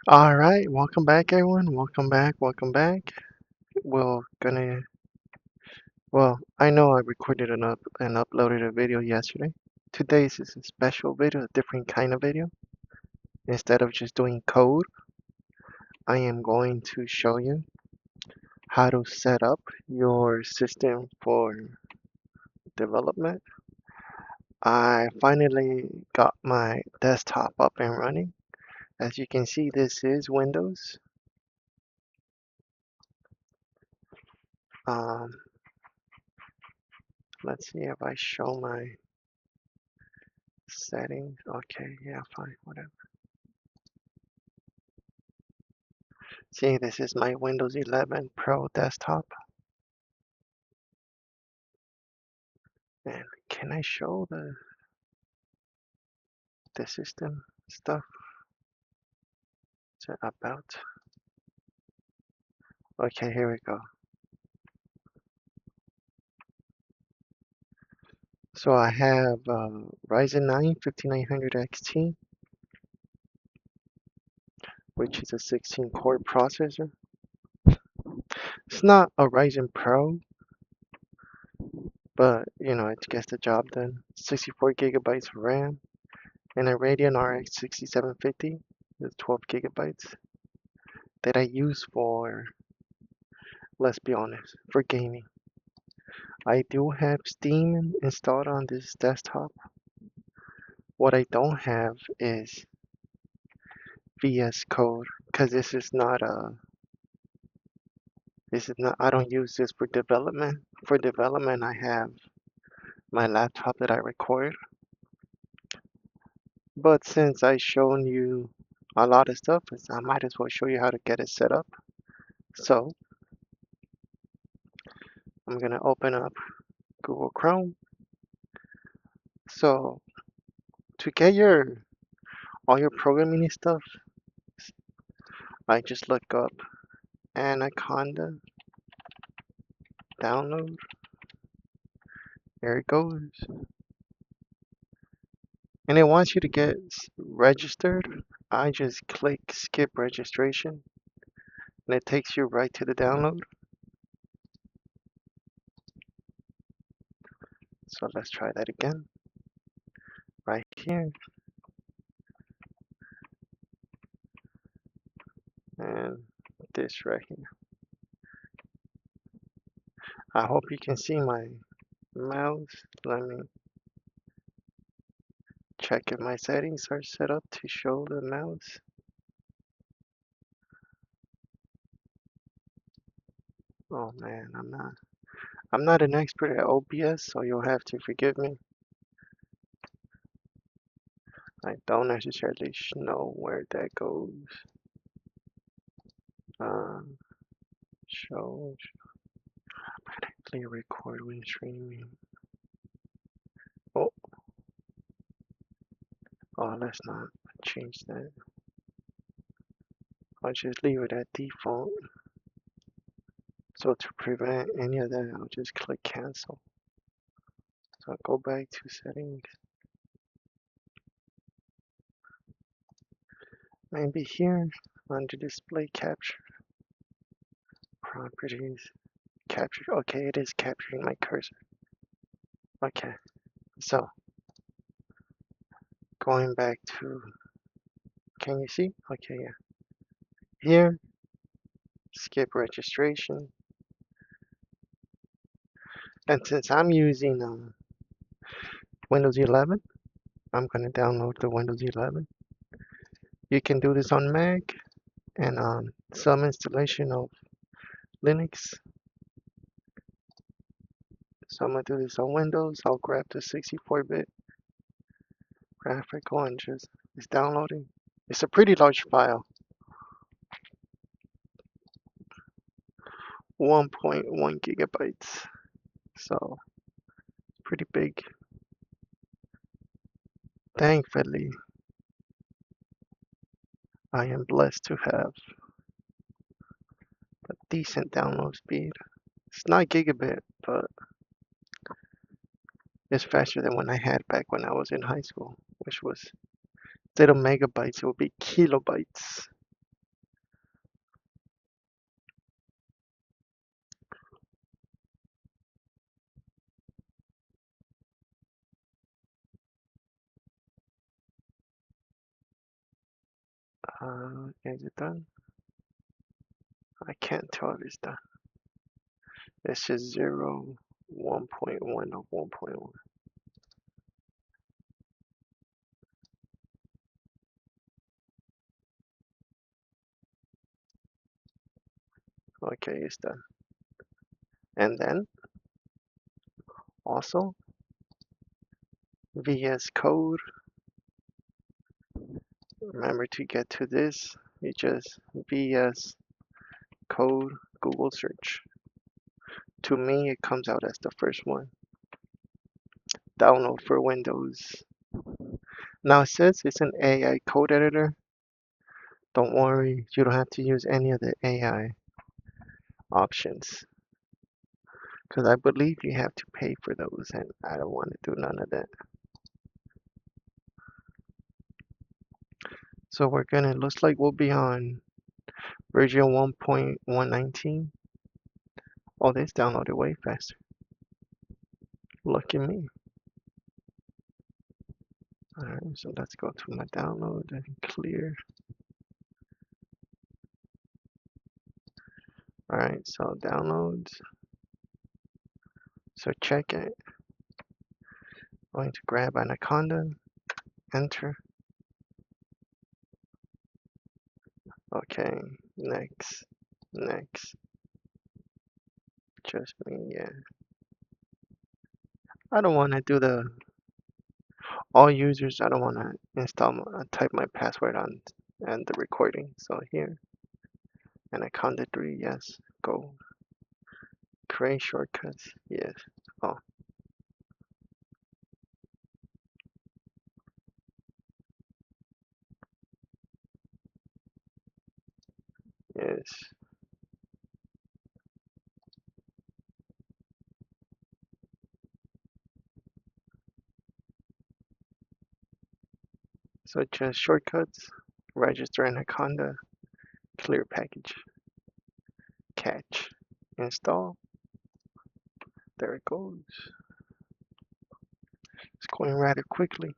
All right, welcome back, everyone. Welcome back. We're gonna. Well, I know I recorded and uploaded a video yesterday. Today's is a special video, a different kind of video. Instead of just doing code, I am going to show you how to set up your system for development. I finally got my desktop up and running. As you can see, this is Windows. Um, let's see if I show my settings. Okay, yeah, fine, whatever. See, this is my Windows 11 Pro desktop. And can I show the system stuff? Is it about? Okay, here we go. So I have Ryzen 9 5900 XT, which is a 16 core processor. It's not a Ryzen Pro, but you know, it gets the job done. 64 gigabytes of RAM and a Radeon RX 6750 with 12 gigabytes that I use for, let's be honest, for gaming. I do have Steam installed on this desktop. What I don't have is VS Code because this is not, I don't use this for development. For development, I have my laptop that I record. But since I've shown you a lot of stuff, I might as well show you how to get it set up. So I'm gonna open up Google Chrome. So to get all your programming stuff, I just look up Anaconda download. There it goes. And it wants you to get registered. I just click skip registration and it takes you right to the download. So let's try that again. Right here. And this right here. I hope you can see my mouse. Let me check if my settings are set up to show the mouse. Oh man, I'm not an expert at OBS, so you'll have to forgive me. I don't necessarily know where that goes. Um, show automatically record when streaming. Oh, let's not change that. I'll just leave it at default. So to prevent any of that, I'll just click cancel. So I'll go back to settings. Maybe here under display capture properties. Capture. Okay, it is capturing my cursor. Okay, so going back to, can you see? Okay, yeah. Here, skip registration. And since I'm using Windows 11, I'm going to download the Windows 11. You can do this on Mac and some installation of Linux. So I'm going to do this on Windows. I'll grab the 64-bit graphical and just, it's downloading. It's a pretty large file. 1.1 gigabytes. So, pretty big. Thankfully, I am blessed to have a decent download speed. It's not gigabit, but it's faster than when I had back when I was in high school, which was instead of megabytes, it would be kilobytes. Is it done? I can't tell if it's done. It's just 0, 1.1 or 1.1. Okay, it's done. And then also VS Code. Remember to get to this, you just VS Code Google search. To me, it comes out as the first one. Download for Windows. Now it says it's an AI code editor. Don't worry, you don't have to use any of the AI options because I believe you have to pay for those, and I don't want to do none of that. So we're gonna, looks like we'll be on version 1.119. Oh, this downloaded way faster. Look at me. Alright, so let's go to my download and clear. Alright, so downloads. So check it. I'm going to grab Anaconda, enter. Okay, next, next. Just me, yeah. I don't want to do the all users. I don't want to type my password on and the recording. So here, Anaconda 3, yes. Go. Create shortcuts, yes. Oh, yes. So just shortcuts, register Anaconda, clear package, catch, install. There it goes. It's going rather quickly.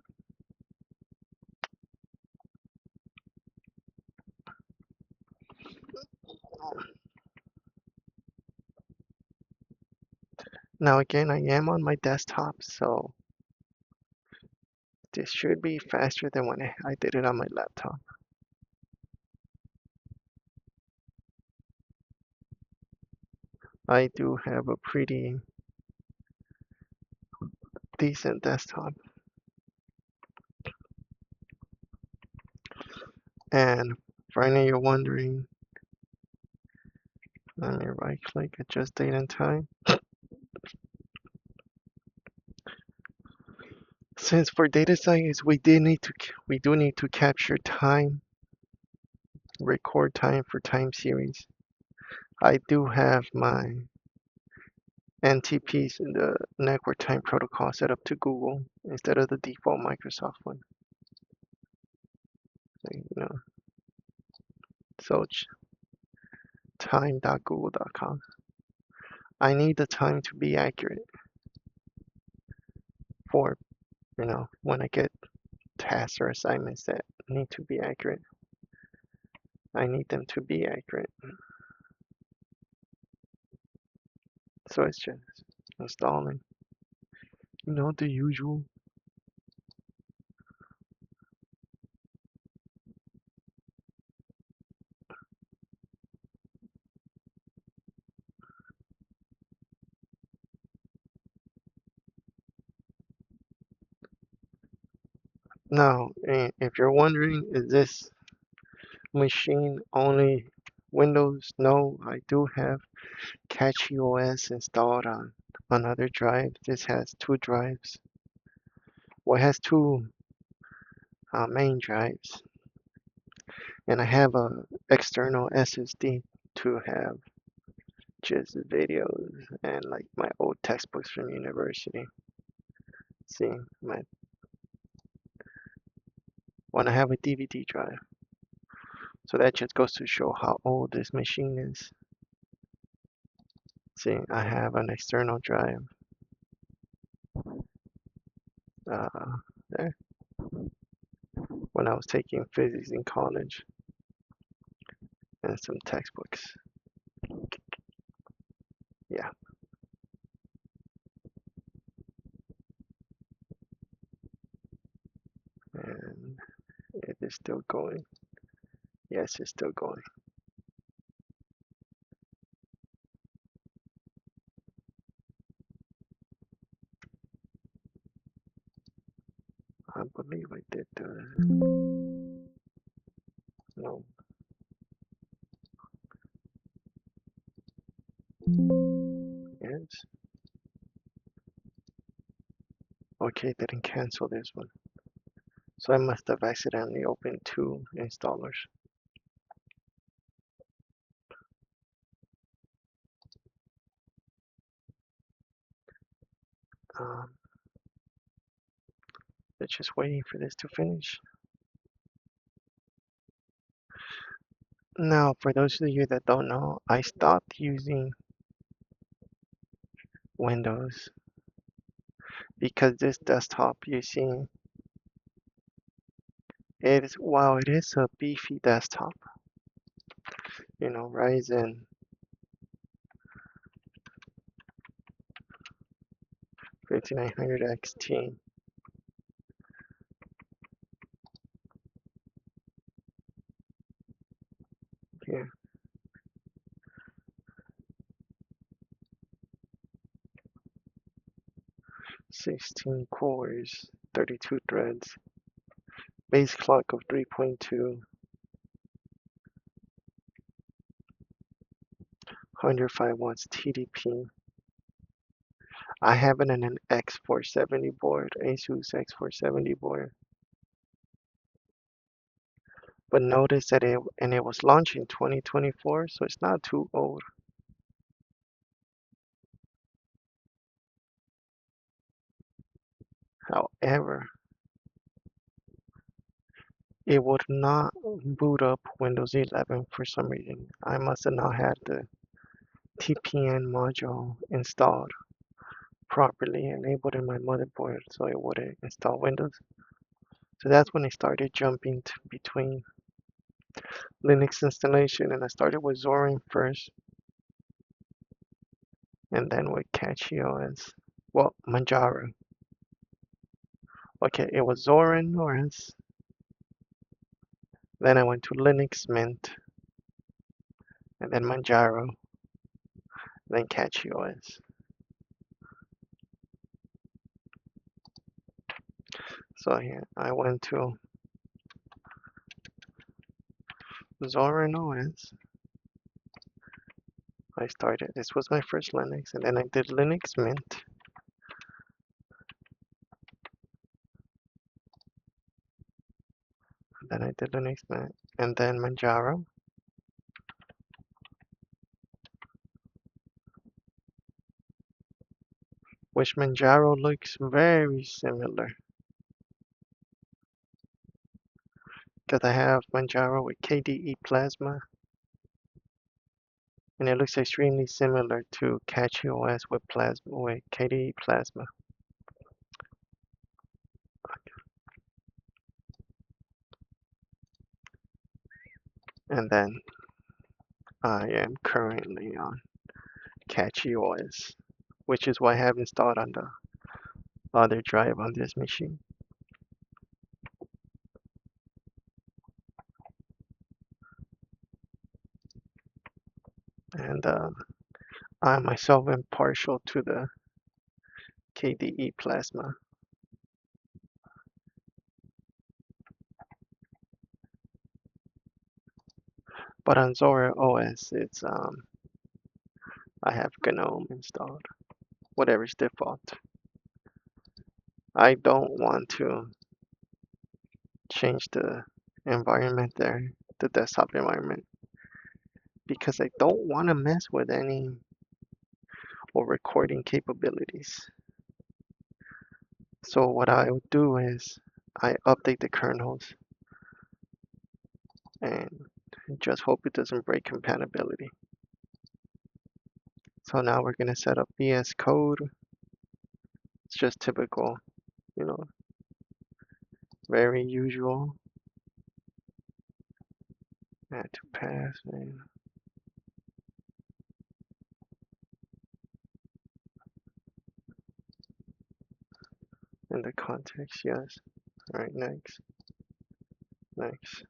Now again, I am on my desktop, so this should be faster than when I did it on my laptop. I do have a pretty decent desktop. And for any of you wondering, let me right click, adjust date and time. Since for data science we do need to capture time, record time for time series. I do have my NTPs in the network time protocol set up to Google instead of the default Microsoft one. So time.google.com. I need the time to be accurate for, when I get tasks or assignments that need to be accurate. I need them to be accurate. So it's just installing, the usual. Now, if you're wondering, is this machine only Windows? No, I do have CatchyOS installed on another drive. This has two drives. Well, it has two main drives, and I have a external SSD to have just videos and like my old textbooks from university. See, when I have a DVD drive. So that just goes to show how old this machine is. See, I have an external drive there when I was taking physics in college. and some textbooks. Yeah, and it is still going. Yes, it's still going. I believe I did do that. No, yes. Okay, didn't cancel this one. So I must have accidentally opened two installers. Um, it's just waiting for this to finish. Now, for those of you that don't know, I stopped using Windows because this desktop you see, while it is a beefy desktop, Ryzen 5900 XT. Here, 16 cores, 32 threads, base clock of 3.2, 105 watts TDP. I have it in an X470 board, Asus X470 board. But notice that it was launched in 2024, so it's not too old. However, it would not boot up Windows 11 for some reason. I must have not had the TPN module installed properly enabled in my motherboard, so it wouldn't install Windows. So that's when I started jumping between Linux installation, and I started with Zorin first, and then with CatchyOS. Well, Manjaro. Okay, it was Zorin OS. Then I went to Linux Mint, and then Manjaro, then CatchyOS. So here I went to Zorin OS. I started. This was my first Linux, and then I did Linux Mint. Then I did Linux Mint, and then Manjaro. Which Manjaro looks very similar because I have Manjaro with KDE Plasma, and it looks extremely similar to CatchyOS with KDE Plasma. And then I am currently on CatchyOS, which is what I have installed on the other drive on this machine. And I myself am partial to the KDE Plasma. But on Zora OS, I have GNOME installed, whatever's default. I don't want to change the environment there, the desktop environment, because I don't want to mess with any or recording capabilities. So what I would do is I update the kernels and just hope it doesn't break compatibility. So now we're going to set up VS Code. It's just typical, you know, very usual. Add to pass name. In the context, yes. Alright, next. Next.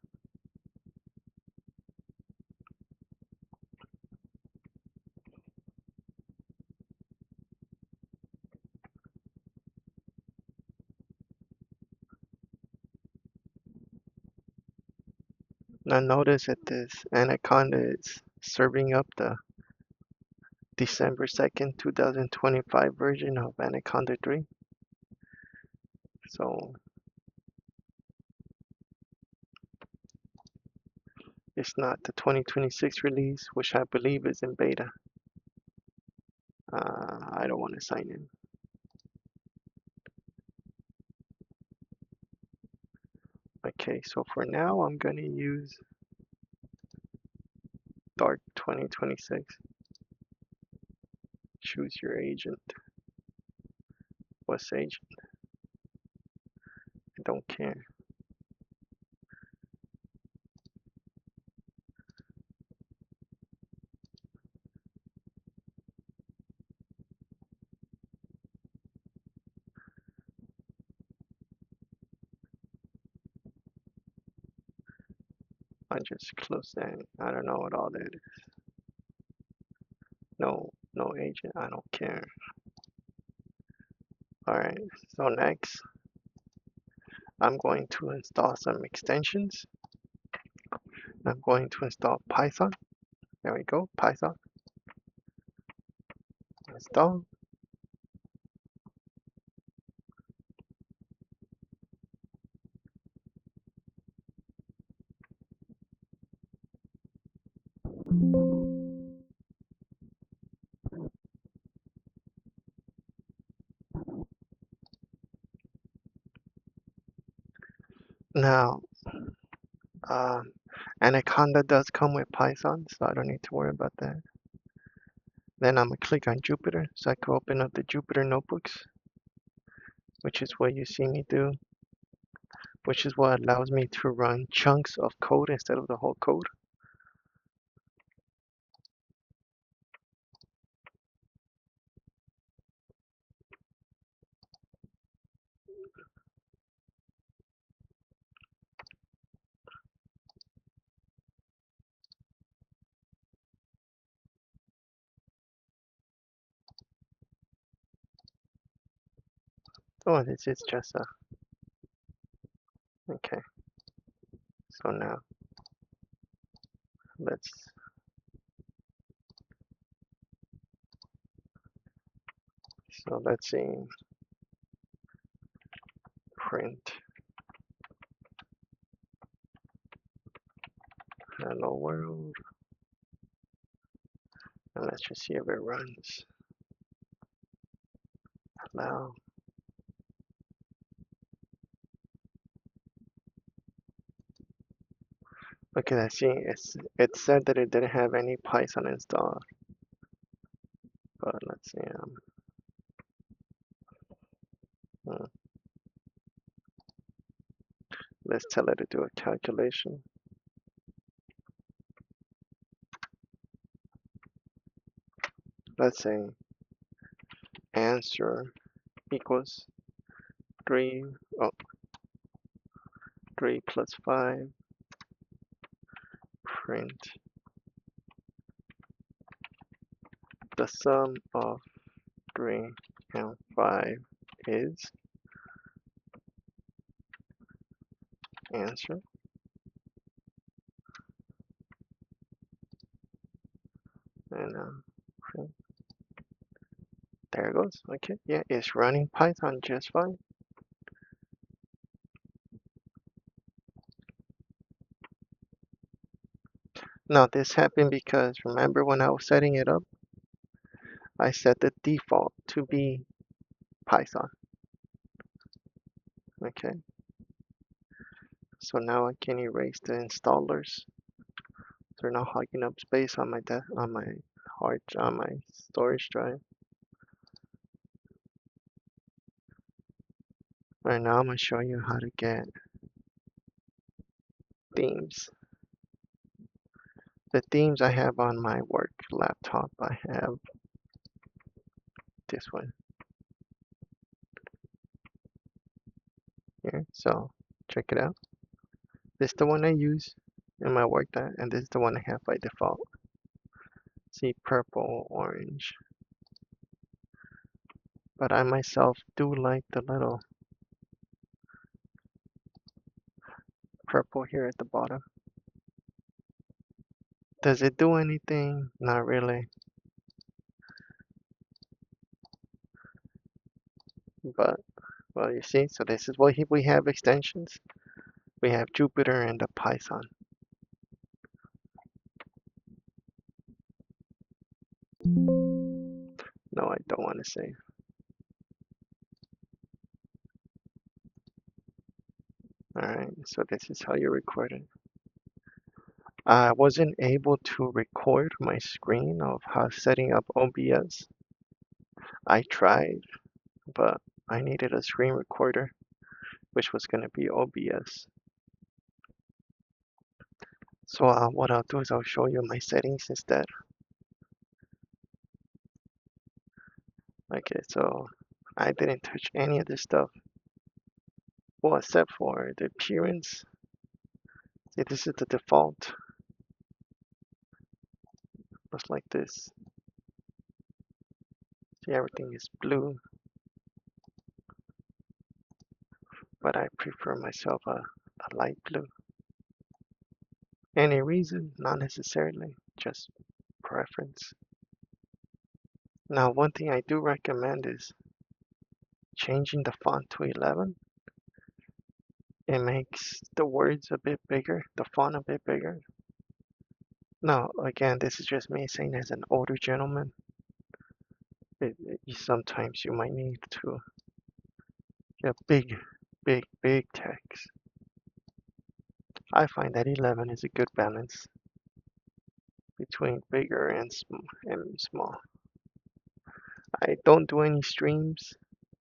Now notice that this Anaconda is serving up the December 2nd, 2025 version of Anaconda 3. So it's not the 2026 release, which I believe is in beta. I don't want to sign in. Okay, so for now, I'm going to use Dark 2026. Choose your agent. What's agent? I don't care. I just close that. I don't know what all that is. No, no agent. I don't care. Alright, so next, I'm going to install some extensions. I'm going to install Python. There we go, Python. Install. Now, um, Anaconda does come with Python, so I don't need to worry about that. Then I'm going to click on Jupyter, so I can open up the Jupyter notebooks, which is what you see me do, which is what allows me to run chunks of code instead of the whole code. Oh, this is just a, okay. So now, let's, let's see, print hello world, and let's just see if it runs. Now, okay, let's see, it said that it didn't have any Python installed, but let's see, hmm, let's tell it to do a calculation. Let's say answer equals 3, oh, 3 plus 5, print the sum of 3 and 5 is answer. And print. There it goes. Okay, yeah, it's running Python just fine. Now this happened because remember when I was setting it up, I set the default to be Python. Okay, so now I can erase the installers. They're not hogging up space on my on my storage drive. Right now I'm gonna show you how to get themes. The themes I have on my work laptop, I have this one here. So check it out. This is the one I use in my work and this is the one I have by default. See, purple, orange. But I myself do like the little purple here at the bottom. Does it do anything? Not really. But, well, you see, so this is what we have extensions. We have Jupyter and the Python. No, I don't want to save. Alright, so this is how you record it. I wasn't able to record my screen of how setting up OBS. I tried, but I needed a screen recorder, which was going to be OBS. So what I'll do is I'll show you my settings instead. Okay, so I didn't touch any of this stuff. Well, except for the appearance. See, this is the default. Looks like this. See, everything is blue. But I prefer myself a light blue. Any reason? Not necessarily, just preference. Now, one thing I do recommend is changing the font to 11. It makes the words a bit bigger, the font a bit bigger. Now, again, this is just me saying as an older gentleman. Sometimes you might need to get big text. I find that 11 is a good balance between bigger and small. I don't do any streams.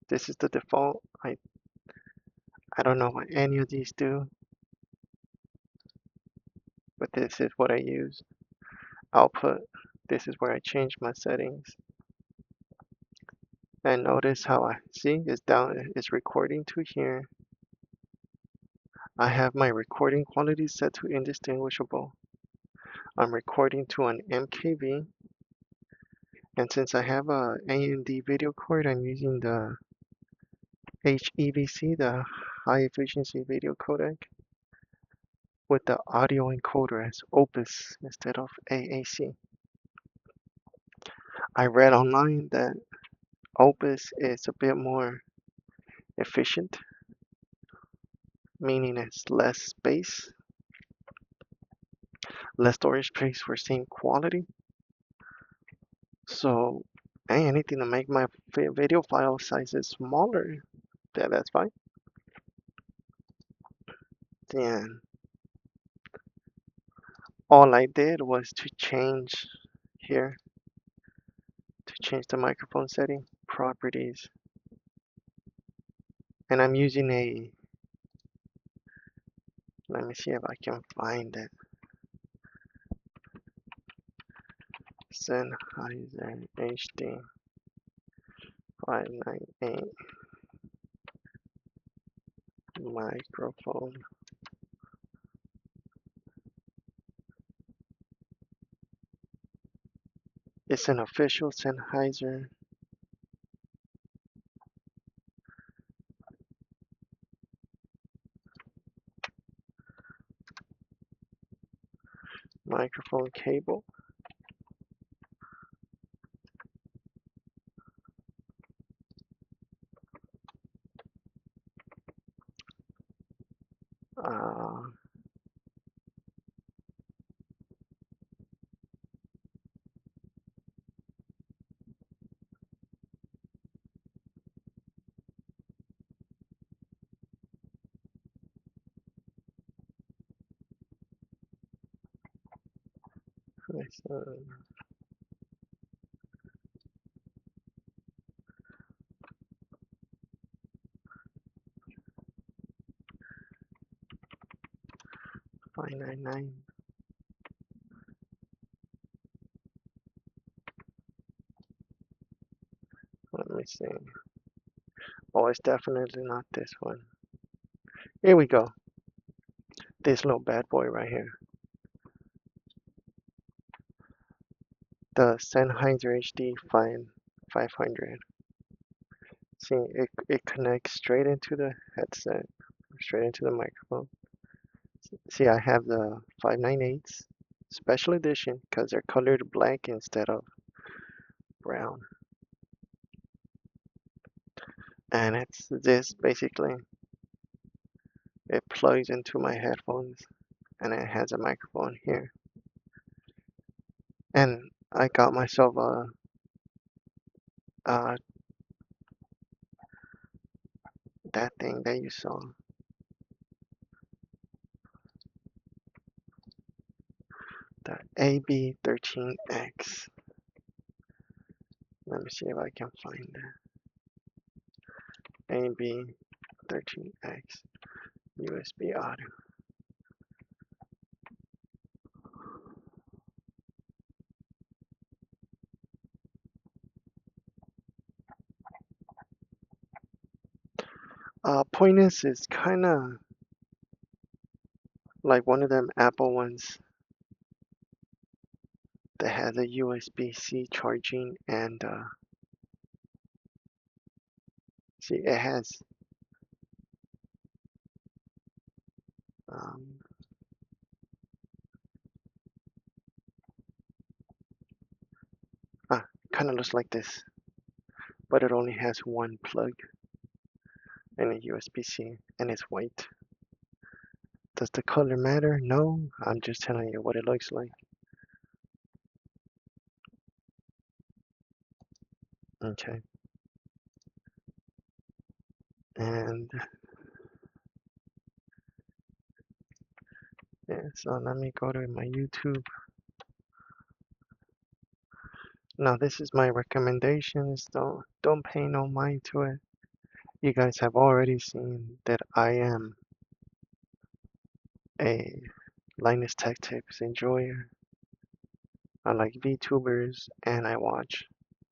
This is the default. I don't know what any of these do, but this is what I use. Output. This is where I change my settings. And notice how I see it's recording to here. I have my recording quality set to indistinguishable. I'm recording to an MKV. And since I have a AMD video card, I'm using the HEVC, the high efficiency video codec, with the audio encoder as Opus instead of AAC. I read online that Opus is a bit more efficient, meaning it's less space, less storage space for same quality. So anything to make my video file sizes smaller, that's fine. And all I did was to change here, to change the microphone setting, properties. And I'm using let me see if I can find it. Sennheiser HD 598 microphone. It's an official Sennheiser microphone cable. Uh, it's, 599. me see. Oh, it's definitely not this one. Here we go. This little bad boy right here. The Sennheiser HD 500. See, it connects straight into the headset, straight into the microphone. See, I have the 598s special edition because they're colored black instead of brown. And it's this basically. It plugs into my headphones and it has a microphone here. And I got myself a that thing that you saw. The AB13X. Let me see if I can find it. AB13X USB audio. Pointus is kind of like one of them Apple ones that has a USB-C charging and see it has um, kind of looks like this, but it only has one plug and a USB-C and it's white. Does the color matter? No, I'm just telling you what it looks like. Okay. And yeah, so let me go to my YouTube. Now this is my recommendations. Don't pay no mind to it. You guys have already seen that I am a Linus Tech Tips enjoyer. I like VTubers and I watch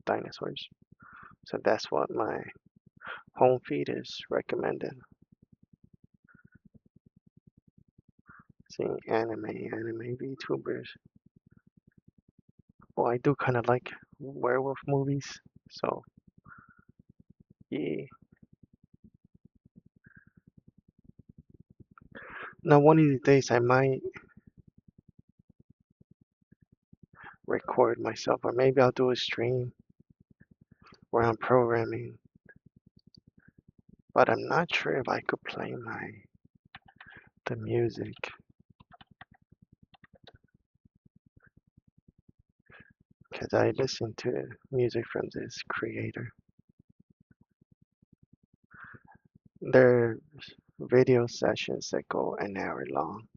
dinosaurs. So that's what my home feed is recommended. Seeing anime VTubers. Well, I do kind of like werewolf movies, so yeah. Now one of these days I might record myself, or maybe I'll do a stream where I'm programming. But I'm not sure if I could play the music. Because I listen to music from this creator. There's video sessions that go an hour long.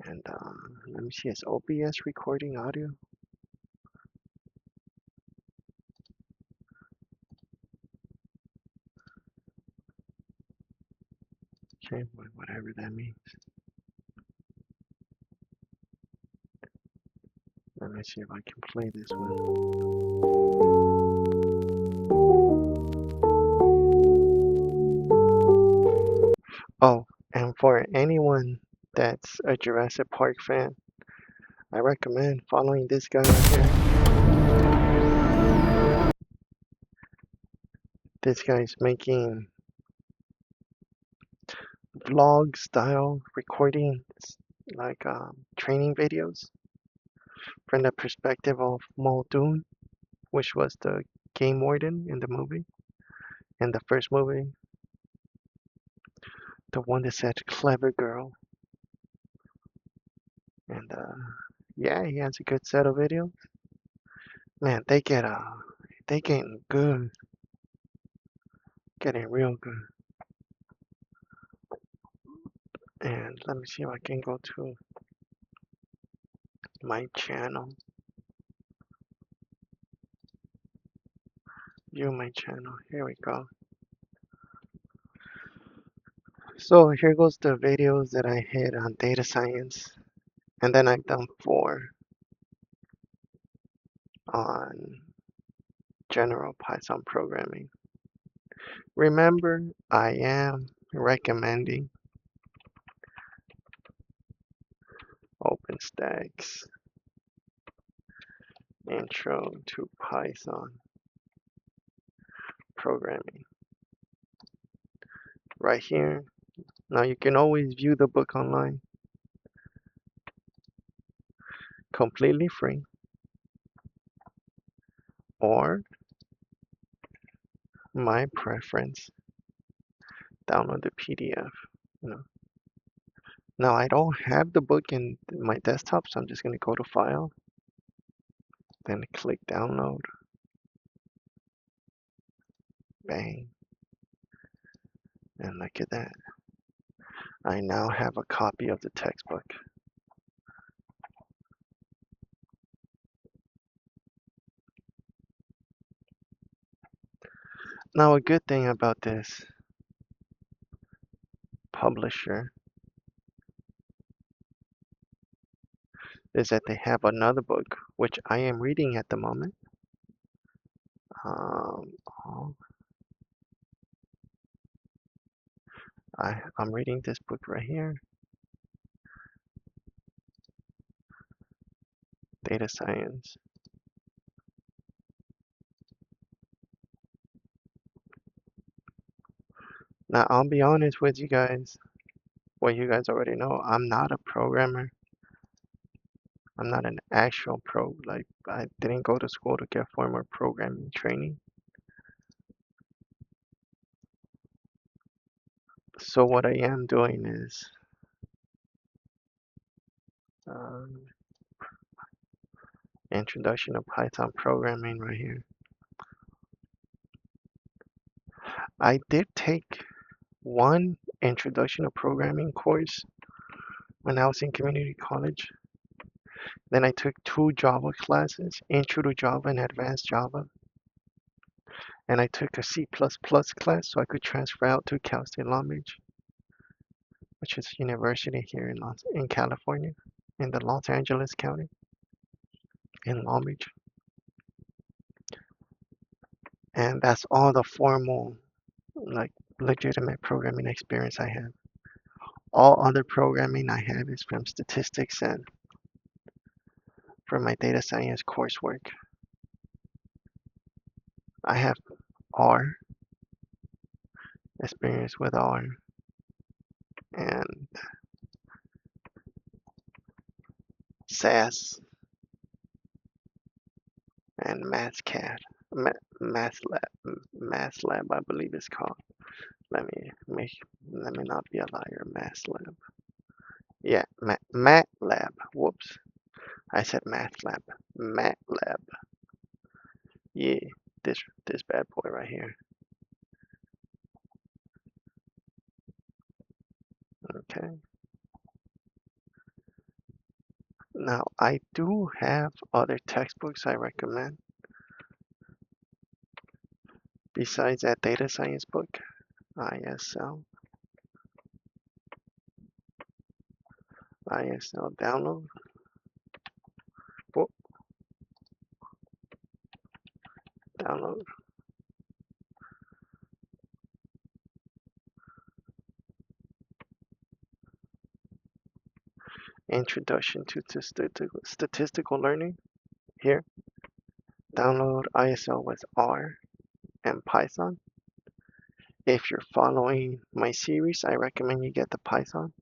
And let me see, is OBS recording audio? Okay, whatever that means. Let me see if I can play this one. Oh, and for anyone that's a Jurassic Park fan, I recommend following this guy right here. This guy's making vlog style recordings, like training videos from the perspective of Muldoon, which was the game warden in the movie, in the first movie, the one that said "clever girl," and yeah, he has a good set of videos. Man, they getting good, getting real good. And let me see if I can go to my channel, view my channel. Here we go. So here goes the videos that I hit on data science, and then I've done 4 on General Python Programming. Remember, I am recommending OpenStack's Intro to Python Programming. Right here. Now you can always view the book online, completely free, or my preference, download the PDF. You know. Now I don't have the book in my desktop, so I'm just going to go to File, then click Download. Bang. And look at that. I now have a copy of the textbook. Now a good thing about this publisher is that they have another book, which I am reading at the moment. Um, oh, I'm reading this book right here, Data Science. Now I'll be honest with you guys, well you guys already know, I'm not a programmer. I'm not an actual pro, like I didn't go to school to get formal programming training. So what I am doing is um, Introduction to Python Programming right here. I did take one Introduction to Programming course when I was in community college. Then I took two Java classes, Intro to Java and Advanced Java. And I took a C++ class so I could transfer out to Cal State Long Beach, which is a university here in California, in the Los Angeles County, in Long Beach. And that's all the formal, like legitimate programming experience I have. All other programming I have is from statistics and from my data science coursework. I have R, experience with R, and SAS, and MathCAD, MathLab, I believe it's called. Let me make, let me not be a liar. MathLab. Yeah, MATLAB. Whoops, I said MathLab. MATLab. Yeah, this bad boy right here. Okay. Now I do have other textbooks I recommend besides that data science book, ISL. ISL download. Whoop, download. Introduction to statistical learning. Here, download ISL with R and Python. If you're following my series, I recommend you get the Python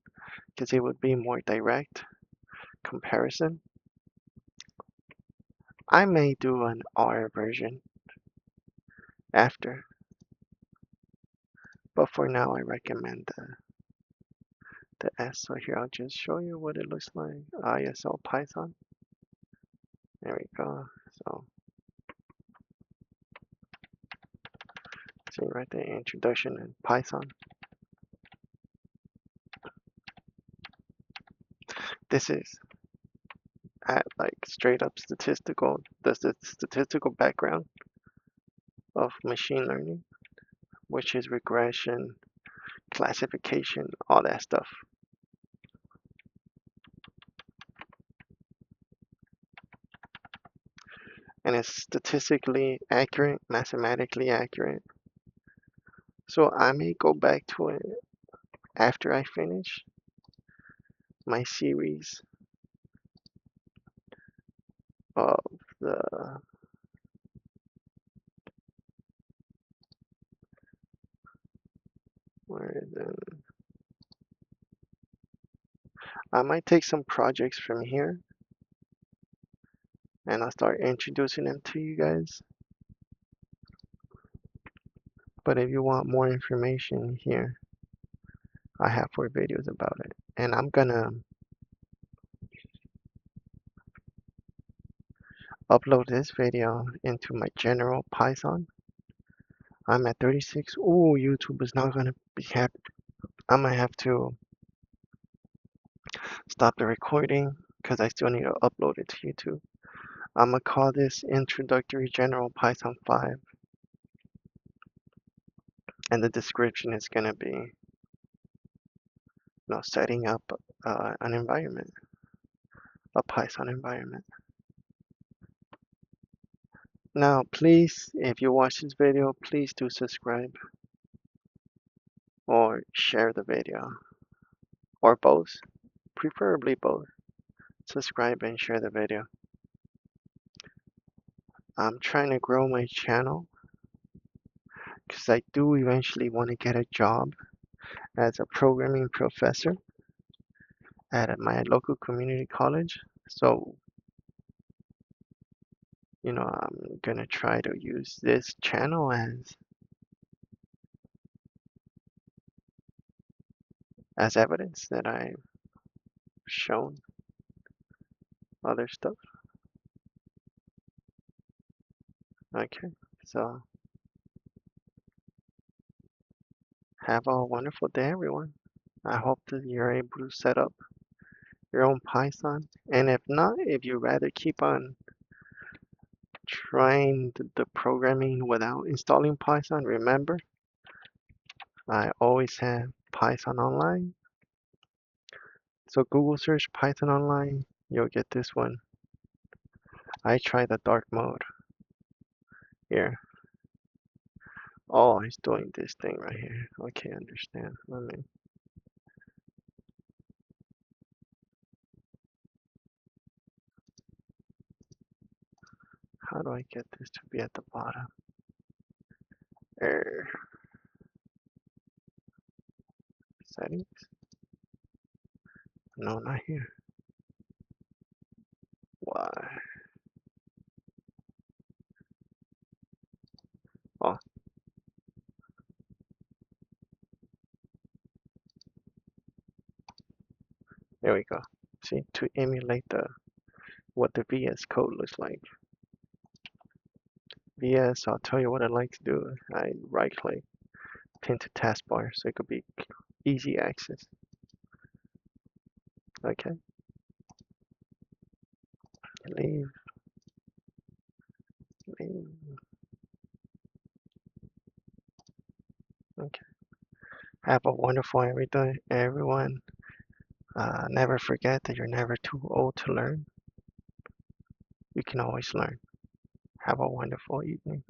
because it would be more direct comparison. I may do an R version after, but for now I recommend the S. So here I'll just show you what it looks like. ISL Python. There we go. So see right there, introduction in Python. This is at like straight up statistical, the statistical background of machine learning, which is regression, classification, all that stuff. and it's statistically accurate, mathematically accurate. So I may go back to it after I finish my series of the where is it? I might take some projects from here and I'll start introducing them to you guys. But if you want more information here, I have 4 videos about it. And I'm gonna upload this video into my general Python. I'm at 36. Ooh, YouTube is not gonna be happy. I'm gonna have to stop the recording because I still need to upload it to YouTube. I'm gonna call this Introductory General Python 5, and the description is gonna be, setting up an environment, a Python environment. Now, please, if you watch this video, please do subscribe or share the video, or both, preferably both. Subscribe and share the video. I'm trying to grow my channel because I do eventually want to get a job as a programming professor at my local community college. So, I'm gonna try to use this channel as evidence that I've shown other stuff. Okay, so have a wonderful day, everyone. I hope that you're able to set up your own Python. And if not, if you rather keep on trying the programming without installing Python, remember, I always have Python Online. So Google search Python Online, you'll get this one. I tried the dark mode here. Oh, it's doing this thing right here. Okay, understand. How do I get this to be at the bottom? Err. Settings? No, not here. Why? Oh, there we go. See, to emulate what the VS Code looks like. VS, I'll tell you what I like to do. I right click, pin to taskbar, so it could be easy access. Okay, leave, leave. Okay, have a wonderful everyday, everyone. Never forget that you're never too old to learn. You can always learn. Have a wonderful evening.